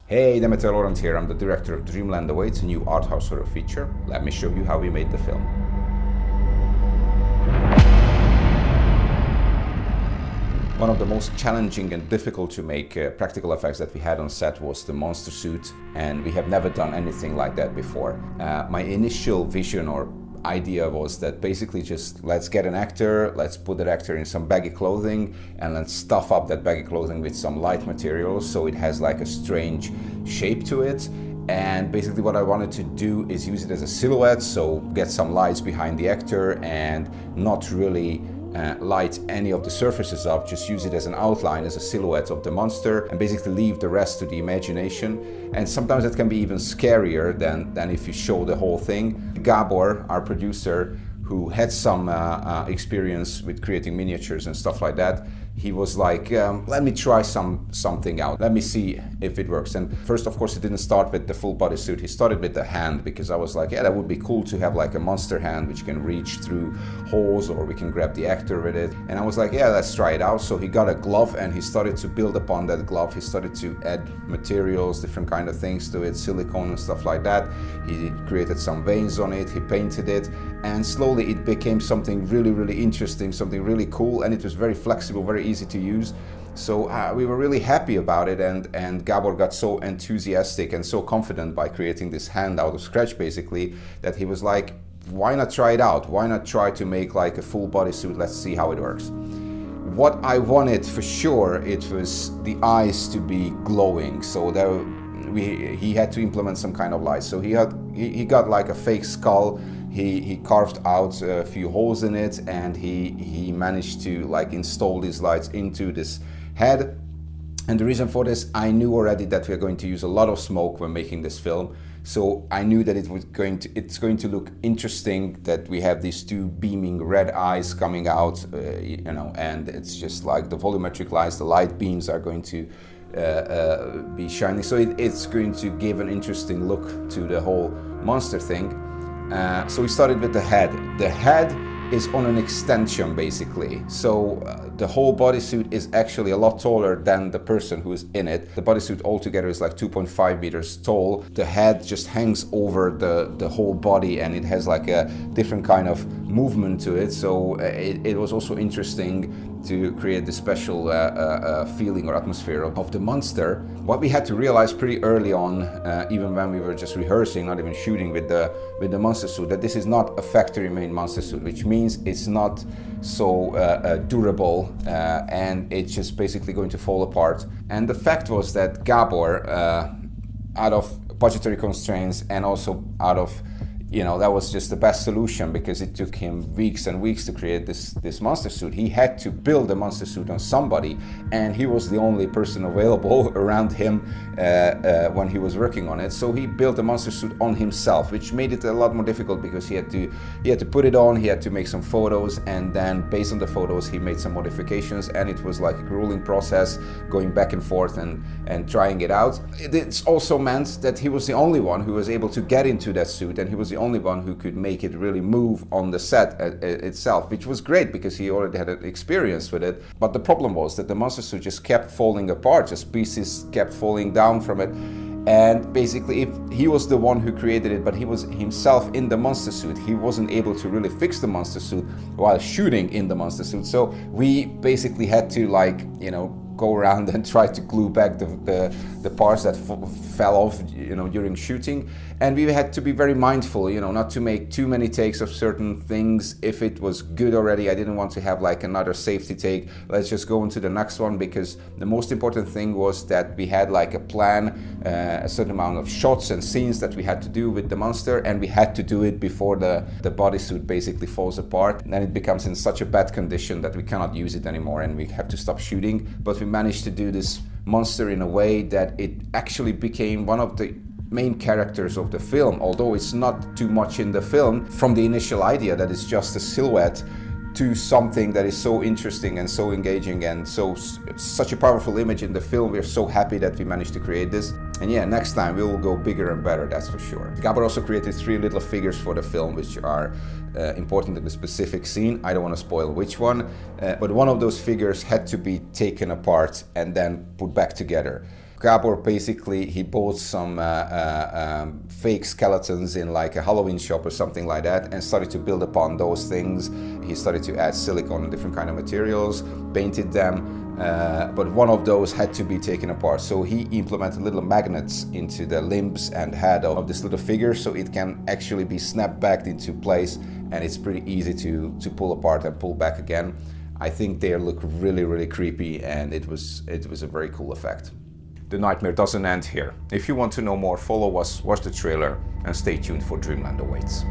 Hey, Demeter Laurent here. I'm the director of Dreamland Awaits, a new art house horror feature. Let me show you how we made the film. One of the most challenging and difficult to make practical effects that we had on set was the monster suit, and we have never done anything like that before. My initial vision or idea was that basically just let's get an actor, let's put that actor in some baggy clothing, and let's stuff up that baggy clothing with some light materials so it has like a strange shape to it. And basically what I wanted to do is use it as a silhouette, so get some lights behind the actor and not really light any of the surfaces up, just use it as an outline, as a silhouette of the monster, and basically leave the rest to the imagination. And sometimes it can be even scarier than if you show the whole thing. Gábor, our producer, who had some experience with creating miniatures and stuff like that, he was like, let me try something out. Let me see if it works. And first, of course, he didn't start with the full bodysuit. He started with the hand, because I was like, yeah, that would be cool to have like a monster hand which can reach through holes, or we can grab the actor with it. And I was like, yeah, let's try it out. So he got a glove and he started to build upon that glove. He started to add materials, different kind of things to it, silicone and stuff like that. He created some veins on it, he painted it, and slowly it became something really, really interesting, something really cool, and it was very flexible, very easy to use. So we were really happy about it, and Gábor got so enthusiastic and so confident by creating this hand out of scratch basically, that he was like, why not try it out? Why not try to make like a full bodysuit? Let's see how it works. What I wanted for sure, it was the eyes to be glowing, so he had to implement some kind of light. So he got like a fake skull. He carved out a few holes in it, and he managed to like install these lights into this head. And the reason for this, I knew already that we're going to use a lot of smoke when making this film. So I knew that it's going to look interesting, that we have these two beaming red eyes coming out, and it's just like the volumetric lights, the light beams are going to be shining. So it's going to give an interesting look to the whole monster thing. So we started with the head. The head is on an extension basically. So the whole bodysuit is actually a lot taller than the person who is in it. The bodysuit altogether is like 2.5 meters tall. The head just hangs over the whole body, and it has like a different kind of movement to it. So it was also interesting to create this special feeling or atmosphere of the monster. What we had to realize pretty early on, even when we were just rehearsing, not even shooting with the monster suit, that this is not a factory-made monster suit, which means it's not so durable, and it's just basically going to fall apart. And the fact was that Gábor, out of budgetary constraints and also out of that was just the best solution, because it took him weeks and weeks to create this monster suit. He had to build a monster suit on somebody, and he was the only person available around him when he was working on it. So he built a monster suit on himself, which made it a lot more difficult, because he had to put it on, he had to make some photos, and then based on the photos he made some modifications, and it was like a grueling process, going back and forth and trying it out. It also meant that he was the only one who was able to get into that suit, and he was the only one who could make it really move on the set itself, which was great because he already had an experience with it. But the problem was that the monster suit just kept falling apart, just pieces kept falling down from it. And basically, if he was the one who created it, but he was himself in the monster suit, he wasn't able to really fix the monster suit while shooting in the monster suit. So we basically had to go around and try to glue back the parts that fell off during shooting. And we had to be very mindful, not to make too many takes of certain things. If it was good already, I didn't want to have like another safety take. Let's just go into the next one, because the most important thing was that we had like a plan, a certain amount of shots and scenes that we had to do with the monster, and we had to do it before the bodysuit basically falls apart. And then it becomes in such a bad condition that we cannot use it anymore, and we have to stop shooting. But we managed to do this monster in a way that it actually became one of the main characters of the film, although it's not too much in the film. From the initial idea that it's just a silhouette to something that is so interesting and so engaging and such a powerful image in the film, we're so happy that we managed to create this. And yeah, next time we will go bigger and better, that's for sure. Gábor also created 3 little figures for the film, which are important in the specific scene. I don't want to spoil which one, but one of those figures had to be taken apart and then put back together. Gábor basically, he bought some fake skeletons in like a Halloween shop or something like that and started to build upon those things. He started to add silicone and different kind of materials, painted them, but one of those had to be taken apart. So he implemented little magnets into the limbs and head of this little figure so it can actually be snapped back into place, and it's pretty easy to pull apart and pull back again. I think they look really, really creepy, and it was a very cool effect. The nightmare doesn't end here. If you want to know more, follow us, watch the trailer, and stay tuned for Dreamland Awaits.